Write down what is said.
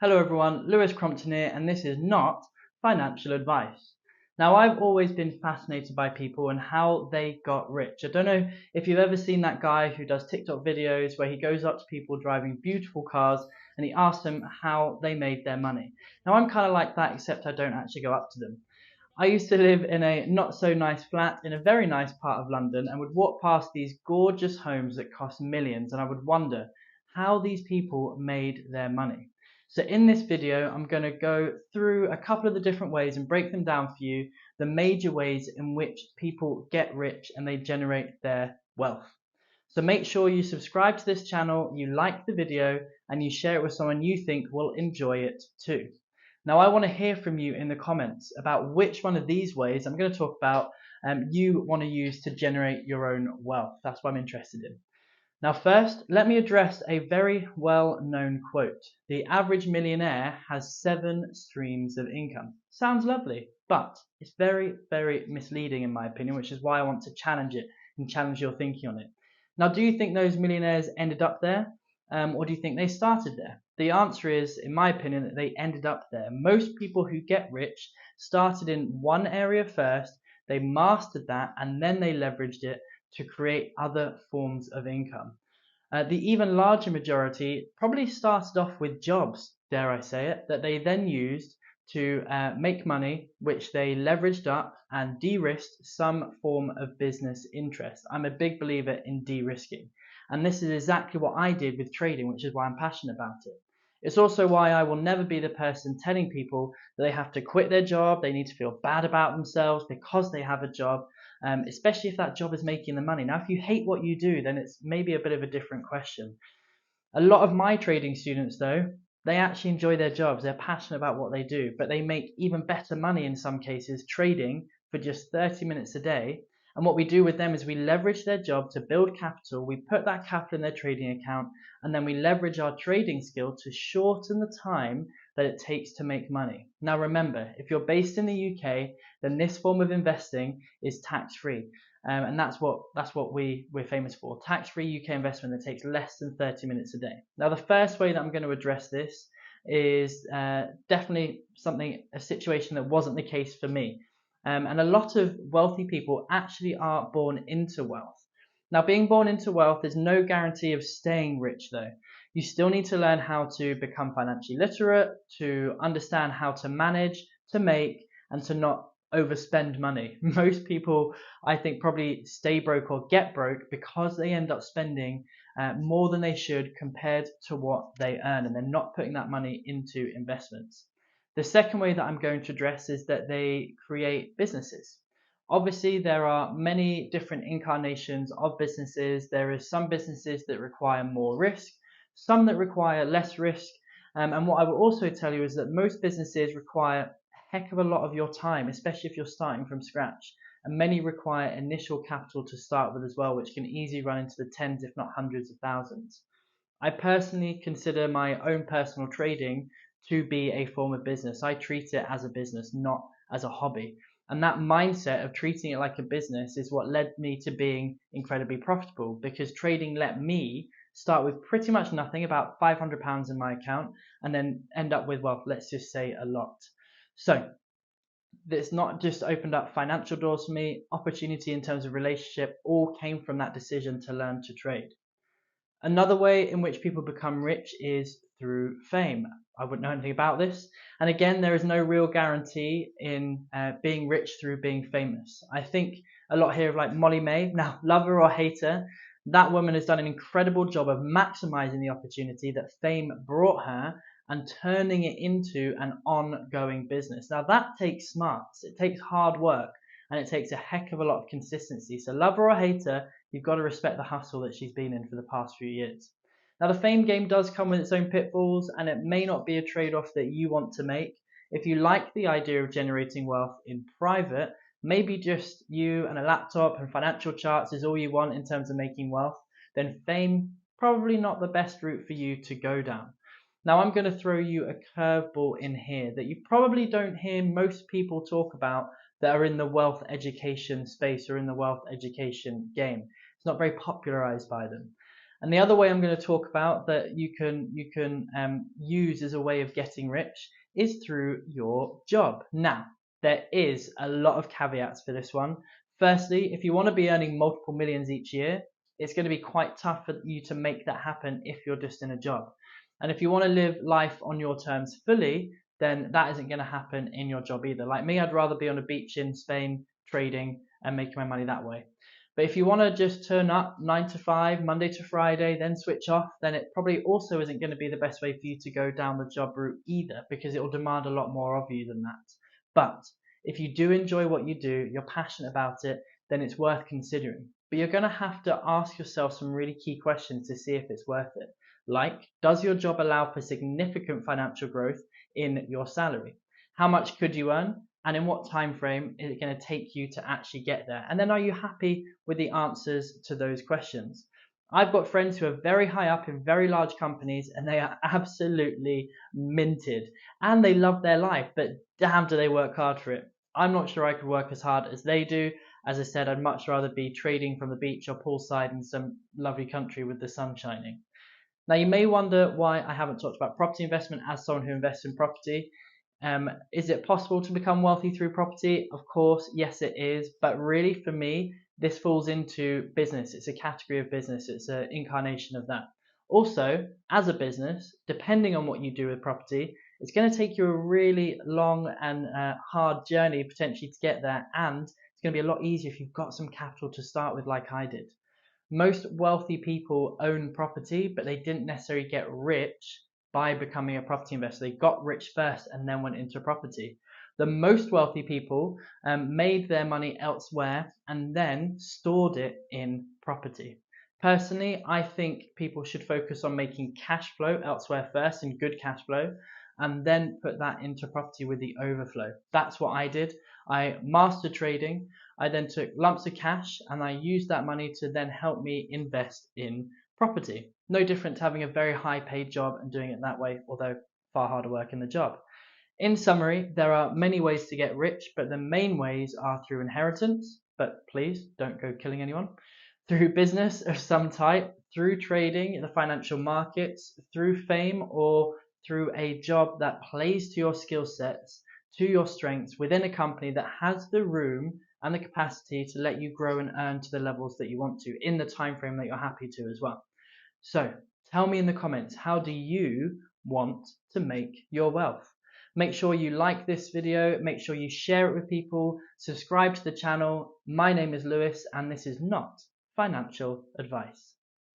Hello everyone, Lewis Crompton here, and this is not financial advice. Now, I've always been fascinated by people and how they got rich. I don't know if you've ever seen that guy who does TikTok videos where he goes up to people driving beautiful cars and he asks them how they made their money. Now, I'm kind of like that, except I don't actually go up to them. I used to live in a not so nice flat in a very nice part of London and would walk past these gorgeous homes that cost millions, and I would wonder how these people made their money. So in this video, I'm going to go through a couple of the different ways and break them down for you, the major ways in which people get rich and they generate their wealth. So make sure you subscribe to this channel, you like the video, and you share it with someone you think will enjoy it too. Now, I want to hear from you in the comments about which one of these ways I'm going to talk about you want to use to generate your own wealth. That's what I'm interested in. Now, first, let me address a very well-known quote. The average millionaire has 7 streams of income. Sounds lovely, but it's very, very misleading in my opinion, which is why I want to challenge it and challenge your thinking on it. Now, do you think those millionaires ended up there? Or do you think they started there? The answer is, in my opinion, that they ended up there. Most people who get rich started in one area first, they mastered that, and then they leveraged it to create other forms of income. The even larger majority probably started off with jobs, dare I say it, that they then used to make money, which they leveraged up and de-risked some form of business interest. I'm a big believer in de-risking, and this is exactly what I did with trading, which is why I'm passionate about it. It's also why I will never be the person telling people that they have to quit their job, they need to feel bad about themselves because they have a job, especially if that job is making the money. Now, if you hate what you do, then it's maybe a bit of a different question. A lot of my trading students, though, they actually enjoy their jobs. They're passionate about what they do, but they make even better money in some cases trading for just 30 minutes a day. And what we do with them is we leverage their job to build capital. We put that capital in their trading account, and then we leverage our trading skill to shorten the time that it takes to make money. Now remember, if you're based in the UK, then this form of investing is tax-free. And that's what we're famous for. Tax-free UK investment that takes less than 30 minutes a day. Now, the first way that I'm going to address this is definitely a situation that wasn't the case for me. And a lot of wealthy people actually are born into wealth. Now, being born into wealth is no guarantee of staying rich, though. You still need to learn how to become financially literate, to understand how to manage, to make, and to not overspend money. Most people, I think, probably stay broke or get broke because they end up spending more than they should compared to what they earn, and they're not putting that money into investments. The second way that I'm going to address is that they create businesses. Obviously, there are many different incarnations of businesses. There is some businesses that require more risk, some that require less risk. And what I will also tell you is that most businesses require a heck of a lot of your time, especially if you're starting from scratch. And many require initial capital to start with as well, which can easily run into the tens, if not hundreds of thousands. I personally consider my own personal trading to be a form of business. I treat it as a business, not as a hobby. And that mindset of treating it like a business is what led me to being incredibly profitable, because trading let me start with pretty much nothing, about £500 in my account, and then end up with, well, let's just say a lot. So it's not just opened up financial doors for me, opportunity in terms of relationship all came from that decision to learn to trade. Another way in which people become rich is through fame. I wouldn't know anything about this. And again, there is no real guarantee in being rich through being famous. I think a lot here of like Molly May. Now, love her or hate her, that woman has done an incredible job of maximizing the opportunity that fame brought her and turning it into an ongoing business. Now, that takes smarts. It takes hard work. And it takes a heck of a lot of consistency. So love her or hate her, you've got to respect the hustle that she's been in for the past few years. Now, the fame game does come with its own pitfalls, and it may not be a trade-off that you want to make. If you like the idea of generating wealth in private, maybe just you and a laptop and financial charts is all you want in terms of making wealth, then fame, probably not the best route for you to go down. Now, I'm going to throw you a curveball in here that you probably don't hear most people talk about that are in the wealth education space or in the wealth education game. It's not very popularized by them. And the other way I'm going to talk about that you can use as a way of getting rich is through your job. Now, there is a lot of caveats for this one. Firstly, if you want to be earning multiple millions each year, it's going to be quite tough for you to make that happen if you're just in a job. And if you want to live life on your terms fully, then that isn't going to happen in your job either. Like me, I'd rather be on a beach in Spain trading and making my money that way. But if you want to just turn up 9 to 5, Monday to Friday, then switch off, then it probably also isn't going to be the best way for you to go down the job route either, because it will demand a lot more of you than that. But if you do enjoy what you do, you're passionate about it, then it's worth considering. But you're going to have to ask yourself some really key questions to see if it's worth it. Like, does your job allow for significant financial growth in your salary? How much could you earn? And in what time frame is it going to take you to actually get there? And then are you happy with the answers to those questions? I've got friends who are very high up in very large companies and they are absolutely minted and they love their life, but damn do they work hard for it. I'm not sure I could work as hard as they do. As I said, I'd much rather be trading from the beach or poolside in some lovely country with the sun shining. Now, you may wonder why I haven't talked about property investment as someone who invests in property. Is it possible to become wealthy through property? Of course, yes, it is. But really, for me, this falls into business. It's a category of business. It's an incarnation of that. Also, as a business, depending on what you do with property, it's going to take you a really long and hard journey potentially to get there. And it's going to be a lot easier if you've got some capital to start with, like I did. Most wealthy people own property, but they didn't necessarily get rich by becoming a property investor. They got rich first and then went into property. The most wealthy people made their money elsewhere and then stored it in property. Personally, I think people should focus on making cash flow elsewhere first, and good cash flow, and then put that into property with the overflow. That's what I did. I mastered trading. I then took lumps of cash and I used that money to then help me invest in property. No different to having a very high paid job and doing it that way, although far harder work in the job. In summary, there are many ways to get rich, but the main ways are through inheritance, but please don't go killing anyone, through business of some type, through trading in the financial markets, through fame, or through a job that plays to your skill sets, to your strengths within a company that has the room and the capacity to let you grow and earn to the levels that you want to in the time frame that you're happy to as well. So tell me in the comments, how do you want to make your wealth? Make sure you like this video, make sure you share it with people, subscribe to the channel. My name is Lewis and this is not financial advice.